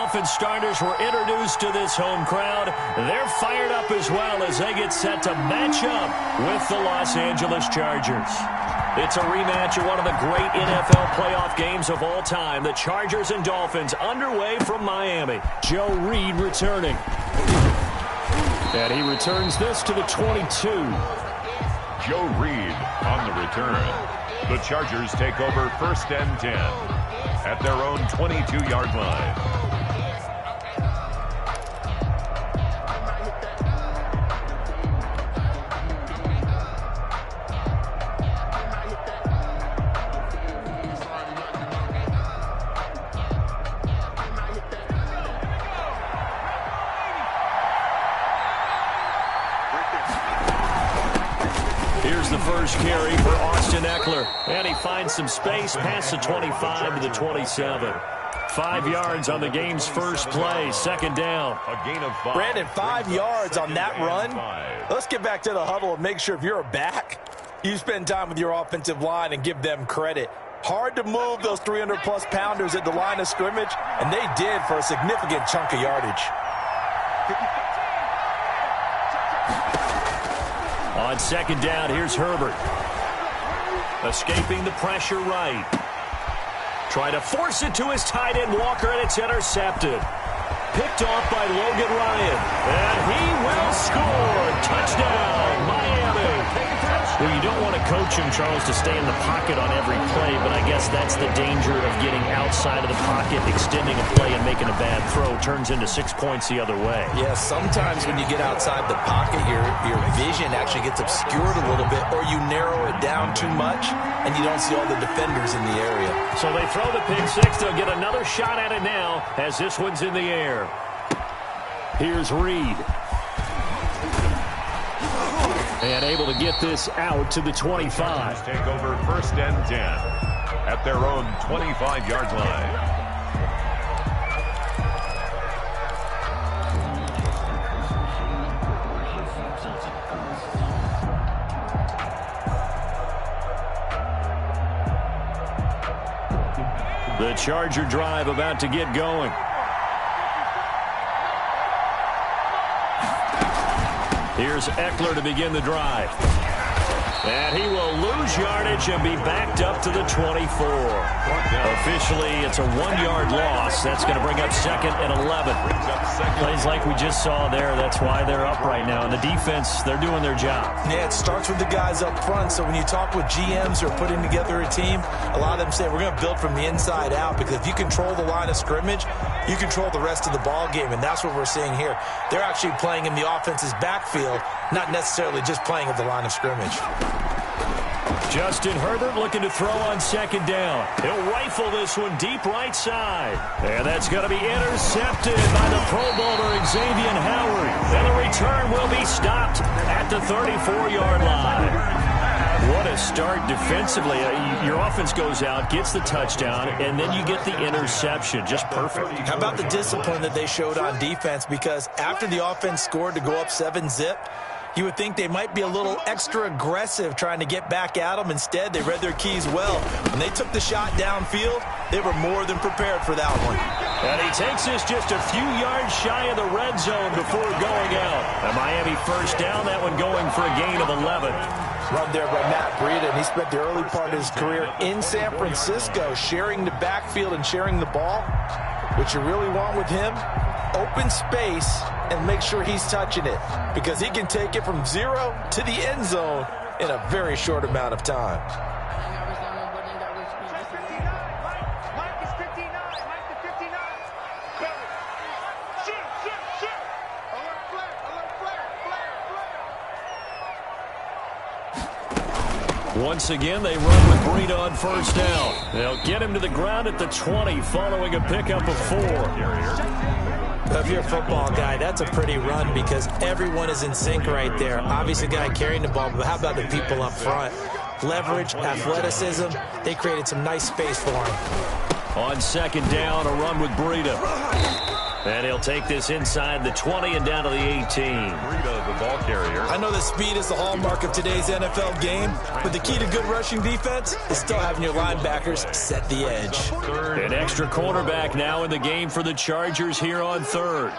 Dolphins starters were introduced to this home crowd. They're fired up as well as they get set to match up with the Los Angeles Chargers. It's a rematch of one of the great NFL playoff games of all time. The Chargers and Dolphins underway from Miami. Joe Reed returning. And he returns this to the 22. Joe Reed on the return. The Chargers take over 1st and 10 at their own 22-yard line. Here's the first carry for Austin Eckler. And he finds some space past the 25 to the 27. 5 yards on the game's first play. 2nd down. A gain of 5. Brandon, 5 yards on that run. Let's get back to the huddle and make sure if you're a back, you spend time with your offensive line and give them credit. Hard to move those 300-plus pounders at the line of scrimmage, and they did for a significant chunk of yardage. On 2nd down, here's Herbert. Escaping the pressure right. Try to force it to his tight end Walker, and it's intercepted. Picked off by Logan Ryan. And he will score. Touchdown, Miami. Well, you don't want to coach him, Charles, to stay in the pocket on every play, but I guess that's the danger of getting outside of the pocket, extending a play and making a bad throw. Turns into 6 points the other way. Yeah, sometimes when you get outside the pocket, your vision actually gets obscured a little bit, or you narrow it down too much, and you don't see all the defenders in the area. So they throw the pick six. They'll get another shot at it now as this one's in the air. Here's Reed. And able to get this out to the 25. Take over 1st and 10 at their own 25-yard line. The Charger drive about to get going. Here's Eckler to begin the drive. And he will lose yardage and be backed up to the 24. Officially, it's a 1-yard loss. That's going to bring up 2nd and 11. Plays like we just saw there. That's why they're up right now. And the defense, they're doing their job. Yeah, it starts with the guys up front. So when you talk with GMs who are putting together a team, a lot of them say we're going to build from the inside out, because if you control the line of scrimmage, you control the rest of the ball game, and that's what we're seeing here. They're actually playing in the offense's backfield, not necessarily just playing at the line of scrimmage. Justin Herbert looking to throw on 2nd down. He'll rifle this one deep right side. And that's going to be intercepted by the Pro Bowler Xavier Howard. And the return will be stopped at the 34-yard line. What a start defensively. Your offense goes out, gets the touchdown, and then you get the interception. Just perfect. How about the discipline that they showed on defense? Because after the offense scored to go up 7-zip, you would think they might be a little extra aggressive trying to get back at them. Instead, they read their keys well. When they took the shot downfield, they were more than prepared for that one. And he takes this just a few yards shy of the red zone before going out. A Miami 1st down, that one going for a gain of 11. Run there by Matt Breida, and he spent the early part of his career in San Francisco sharing the backfield and sharing the ball. What you really want with him, open space and make sure he's touching it, because he can take it from 0 to the end zone in a very short amount of time. Once again, they run with Breida on 1st down. They'll get him to the ground at the 20 following a pickup of 4. If you're a football guy, that's a pretty run, because everyone is in sync right there. Obviously, the guy carrying the ball, but how about the people up front? Leverage, athleticism, they created some nice space for him. On 2nd down, a run with Breida. And he'll take this inside the 20 and down to the 18. Breida, the ball carrier. I know that speed is the hallmark of today's NFL game, but the key to good rushing defense is still having your linebackers set the edge. An extra cornerback now in the game for the Chargers here on third.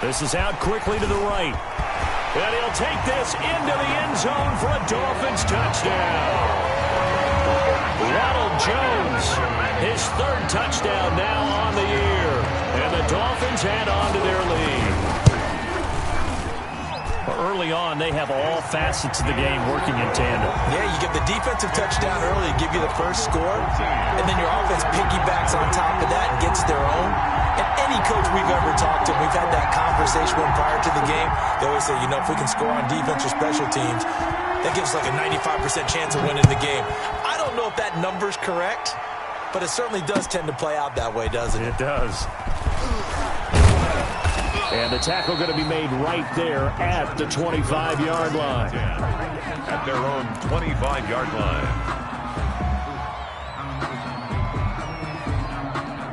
This is out quickly to the right. And he'll take this into the end zone for a Dolphins touchdown. Ronald Jones, his third touchdown now on the year. And the Dolphins add on to their lead. Early on, they have all facets of the game working in tandem. Yeah, you get the defensive touchdown early to give you the first score, and then your offense piggybacks on top of that and gets their own. And any coach we've ever talked to, we've had that conversation with prior to the game, they always say, you know, if we can score on defense or special teams, that gives like a 95% chance of winning the game. I don't know if that number's correct, but it certainly does tend to play out that way, doesn't it? It does. And the tackle going to be made right there at the 25-yard line. At their own 25-yard line.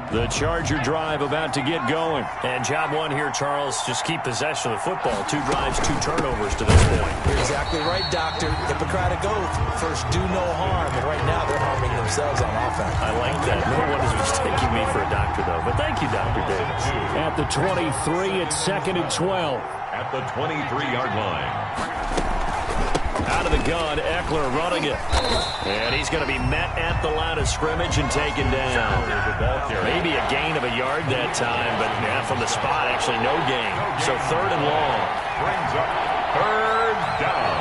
The Charger drive about to get going. And job one here, Charles, just keep possession of the football. 2 drives, 2 turnovers to this point. You're exactly right, Doctor. Hippocratic oath. First, do no harm. And right now, they're harming themselves on offense. I like that. No one is mistaking me for a doctor, though. But thank you, Dr. Davis. At the 23, it's 2nd and 12. At the 23-yard line. Out of the gun, Eckler running it. And he's going to be met at the line of scrimmage and taken down. Maybe a gain of a yard that time, but yeah, from the spot, actually no gain. So 3rd and long. Brings up 3rd down.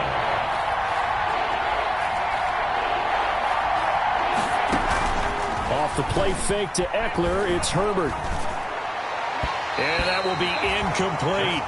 Off the play fake to Eckler, it's Herbert. And that will be incomplete.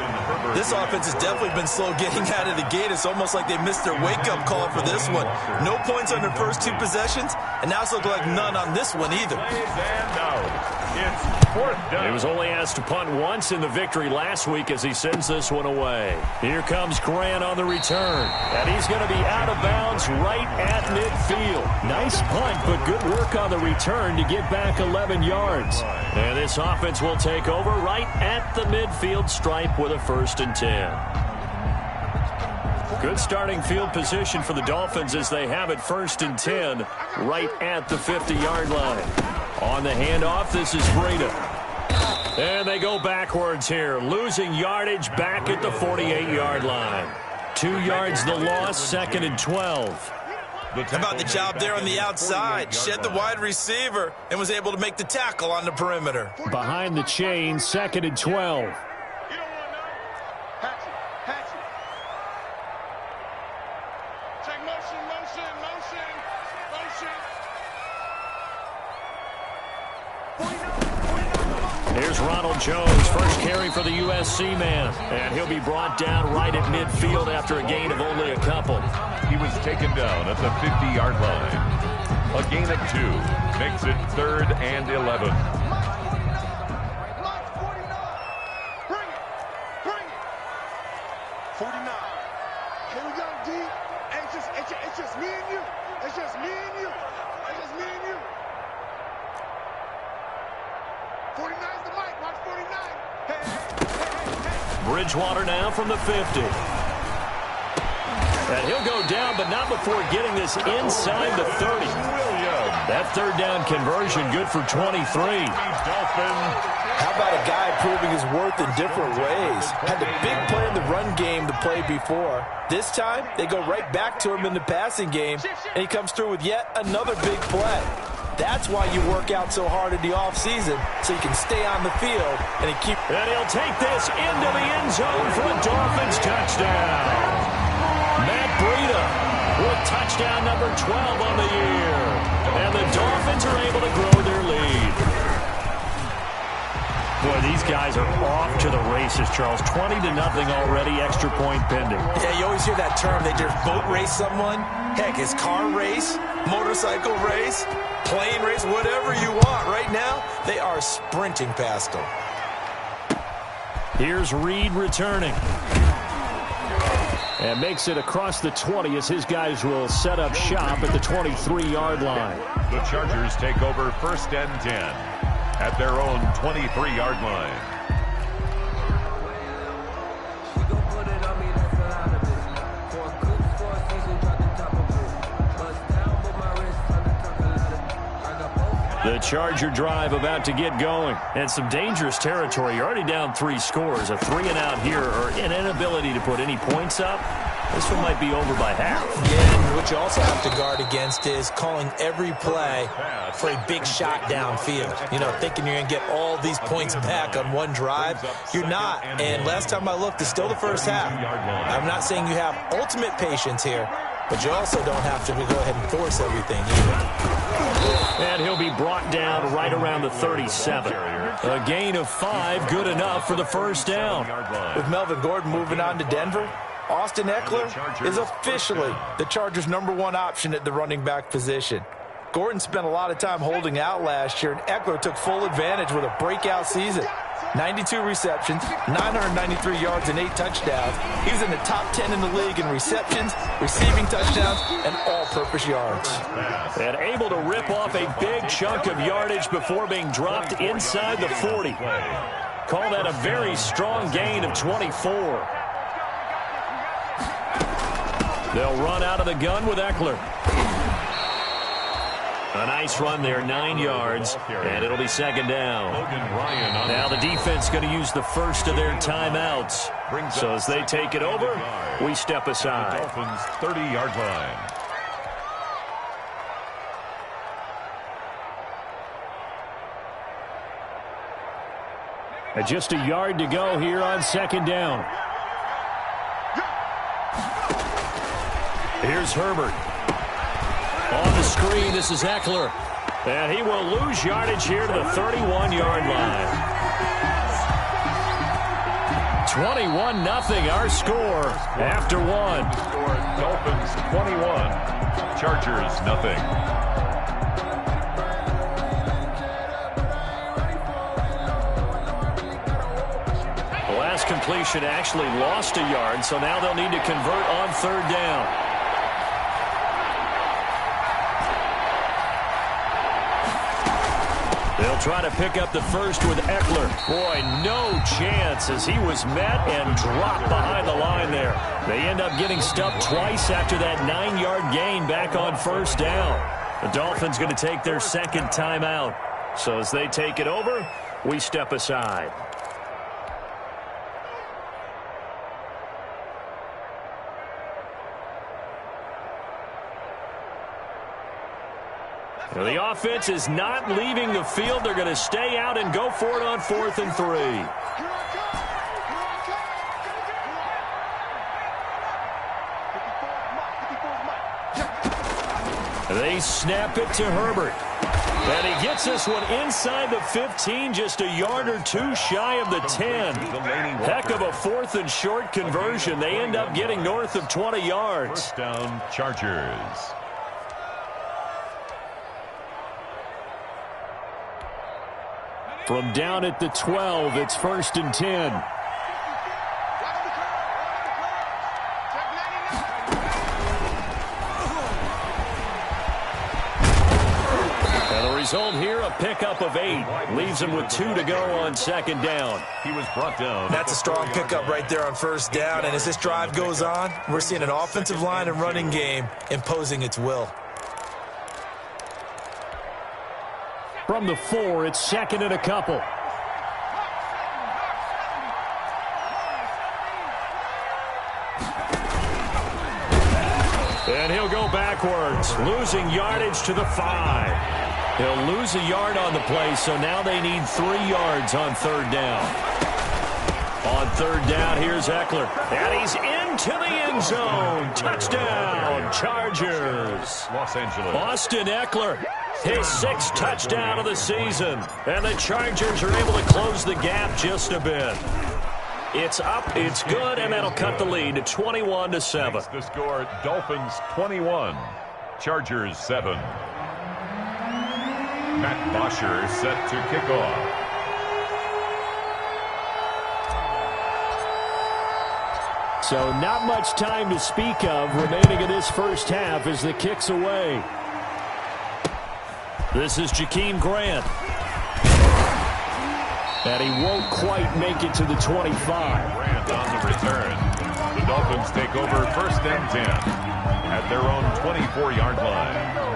This offense has definitely been slow getting out of the gate. It's almost like they missed their wake-up call for this one. No points on their first 2 possessions, and now it's looking like none on this one either. And out. It's 4th down. He was only asked to punt once in the victory last week as he sends this one away. Here comes Grant on the return. And he's going to be out of bounds right at midfield. Nice punt, but good work on the return to get back 11 yards. And this offense will take over right at the midfield stripe with a 1st and 10. Good starting field position for the Dolphins as they have it 1st and 10 right at the 50-yard line. On the handoff, this is Breida. And they go backwards here, losing yardage back at the 48-yard line. 2 yards the loss, 2nd and 12. How about the job there on the outside? Shed the wide receiver and was able to make the tackle on the perimeter. Behind the chain, 2nd and 12. Here's Ronald Jones, first carry for the USC man. And he'll be brought down right at midfield after a gain of only a couple. He was taken down at the 50-yard line. A gain of 2 makes it 3rd and 11. Bridgewater now from the 50. And he'll go down, but not before getting this inside the 30. That 3rd down conversion good for 23. How about a guy proving his worth in different ways? Had the big play in the run game to play before. This time, they go right back to him in the passing game, and he comes through with yet another big play. That's why you work out so hard in the offseason, so you can stay on the field and keep. And he'll take this into the end zone for a Dolphins touchdown. Matt Breida with touchdown number 12 on the year. And the Dolphins are able to grow their lead. Boy, these guys are off to the races, Charles. 20-0 already, extra point pending. Yeah, you always hear that term. They just boat race someone. Heck, it's car race, motorcycle race, plane race, whatever you want. Right now, they are sprinting past them. Here's Reed returning. And makes it across the 20 as his guys will set up shop at the 23-yard line. The Chargers take over 1st and 10 at their own 23-yard line. The Charger drive about to get going. And some dangerous territory. You're already down 3 scores. A 3-and-out here or an inability to put any points up. This one might be over by half. Yeah, and what you also have to guard against is calling every play for a big shot downfield. You know, thinking you're going to get all these points back on one drive. You're not. And last time I looked, it's still the first half. I'm not saying you have ultimate patience here, but you also don't have to go ahead and force everything either. And he'll be brought down right around the 37. A gain of 5, good enough for the first down. With Melvin Gordon moving on to Denver, Austin Eckler is officially the Chargers' #1 option at the running back position. Gordon spent a lot of time holding out last year, and Eckler took full advantage with a breakout season. 92 receptions, 993 yards, and 8 touchdowns. He was in the top 10 in the league in receptions, receiving touchdowns, and all-purpose yards. And able to rip off a big chunk of yardage before being dropped inside the 40. Call that a very strong gain of 24. They'll run out of the gun with Eckler. A nice run there, 9 yards, and it'll be 2nd down. Now the defense going to use the first of their timeouts. So as they take it over, we step aside. Dolphins 30-yard line. And just a yard to go here on 2nd down. Here's Herbert. On the screen, this is Eckler. And he will lose yardage here to the 31-yard line. 21-0 our score after 1. Dolphins 21. Chargers nothing. The last completion actually lost a yard, so now they'll need to convert on 3rd down. They'll try to pick up the first with Eckler. Boy, no chance as he was met and dropped behind the line there. They end up getting stuffed twice after that 9-yard gain back on 1st down. The Dolphins going to take their 2nd timeout. So as they take it over, we step aside. Well, the offense is not leaving the field. They're going to stay out and go for it on 4th and 3. They snap it to Herbert. And he gets this one inside the 15, just a yard or 2 shy of the 10. Heck of a 4th and short conversion. They end up getting north of 20 yards. 1st down, Chargers. From down at the 12, it's 1st and 10. And the result here, a pickup of 8. Leaves him with 2 to go on 2nd down. He was brought down. That's a strong pickup right there on 1st down. And as this drive goes on, we're seeing an offensive line and running game imposing its will. From the 4, it's 2nd and a couple. And he'll go backwards, losing yardage to the 5. He'll lose a yard on the play, so now they need 3 yards on 3rd down. On 3rd down, here's Eckler. And he's into the end zone. Touchdown, Chargers. Los Angeles. Austin Eckler, his 6th touchdown of the season. And the Chargers are able to close the gap just a bit. It's up, it's good, and that'll cut the lead to 21-7. Makes the score, Dolphins 21, Chargers 7. Matt Bosher set to kick off. So not much time to speak of remaining in this first half as the kick's away. This is Jakeem Grant. And he won't quite make it to the 25. Grant on the return. The Dolphins take over 1st and 10 at their own 24-yard line.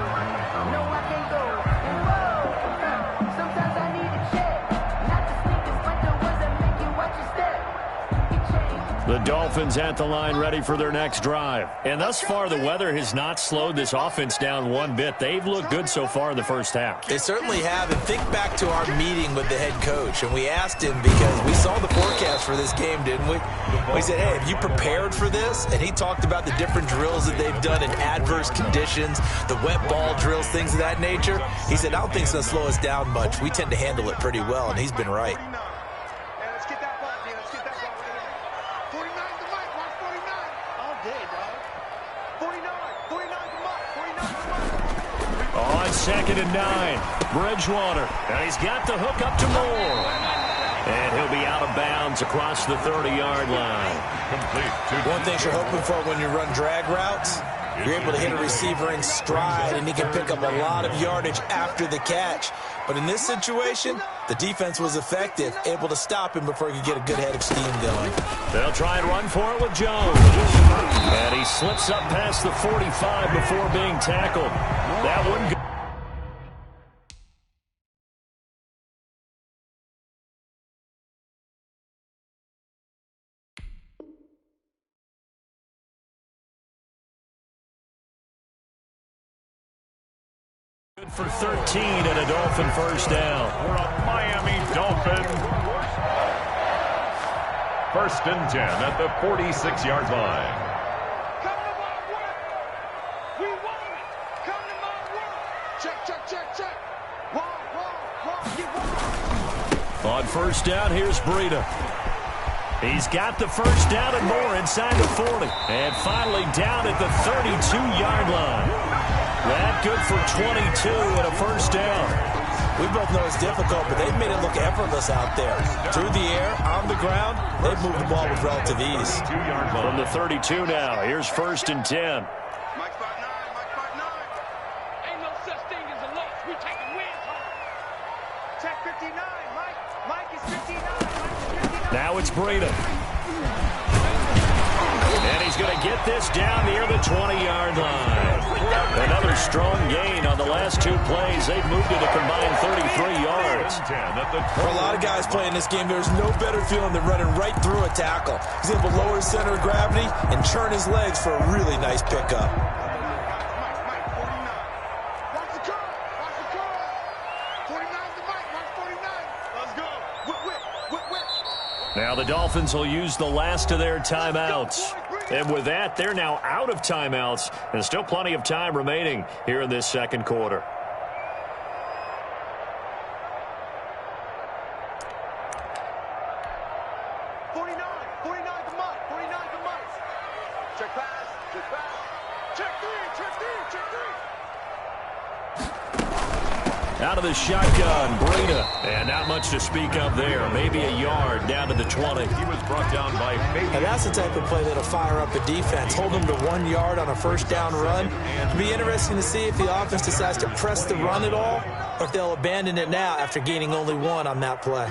The Dolphins at the line ready for their next drive. And thus far, the weather has not slowed this offense down one bit. They've looked good so far in the first half. They certainly have. And think back to our meeting with the head coach. And we asked him because we saw the forecast for this game, didn't we? We said, hey, have you prepared for this? And he talked about the different drills that they've done in adverse conditions, the wet ball drills, things of that nature. He said, I don't think it's going to slow us down much. We tend to handle it pretty well, and he's been right. On 2nd and 9, Bridgewater. And he's got the hook up to Moore. And he'll be out of bounds across the 30-yard line. Complete. One thing you're hoping for when you run drag routes, you're able to hit a receiver in stride, and he can pick up a lot of yardage after the catch. But in this situation, the defense was effective, able to stop him before he could get a good head of steam going. They'll try and run for it with Jones. And he slips up past the 45 before being tackled. That one good. Good for 13 and a Dolphin first down. For a Miami Dolphin. 1st and 10 at the 46-yard line. Come to my work. We want it. Come to my work. Check. On first down, here's Breida. He's got the first down and more inside the 40. And finally down at the 32-yard line. That good for 22 and a first down. We both know it's difficult, but they've made it look effortless out there. Through the air, on the ground, they've moved the ball with relative ease. From the 32 now, here's 1st and 10. Mike 5'9", Ain't no such thing as a loss. We taking wins home. Check 59, Mike. Mike is 59. Now it's Breida. And he's going to get this down near the 20-yard line. Another strong gain on the last 2 plays. They've moved it a combined 33 yards. For a lot of guys playing this game, there's no better feeling than running right through a tackle. He's able to lower his center of gravity and churn his legs for a really nice pickup. Mike 49. Watch the curve. 49's the Mike. Watch 49. Let's go. Whip. Now the Dolphins will use the last of their timeouts. And with that, they're now out of timeouts. And still plenty of time remaining here in this second quarter. Check pass. Check three. Out of the shotgun, Breida. And not much to speak of there. Maybe a yard down to the 20. He was brought down by And that's the type of play that'll fire up the defense. Hold them to 1 yard on a first down run. It'll be interesting to see if the offense decides to press the run at all, or if they'll abandon it now after gaining only 1 on that play.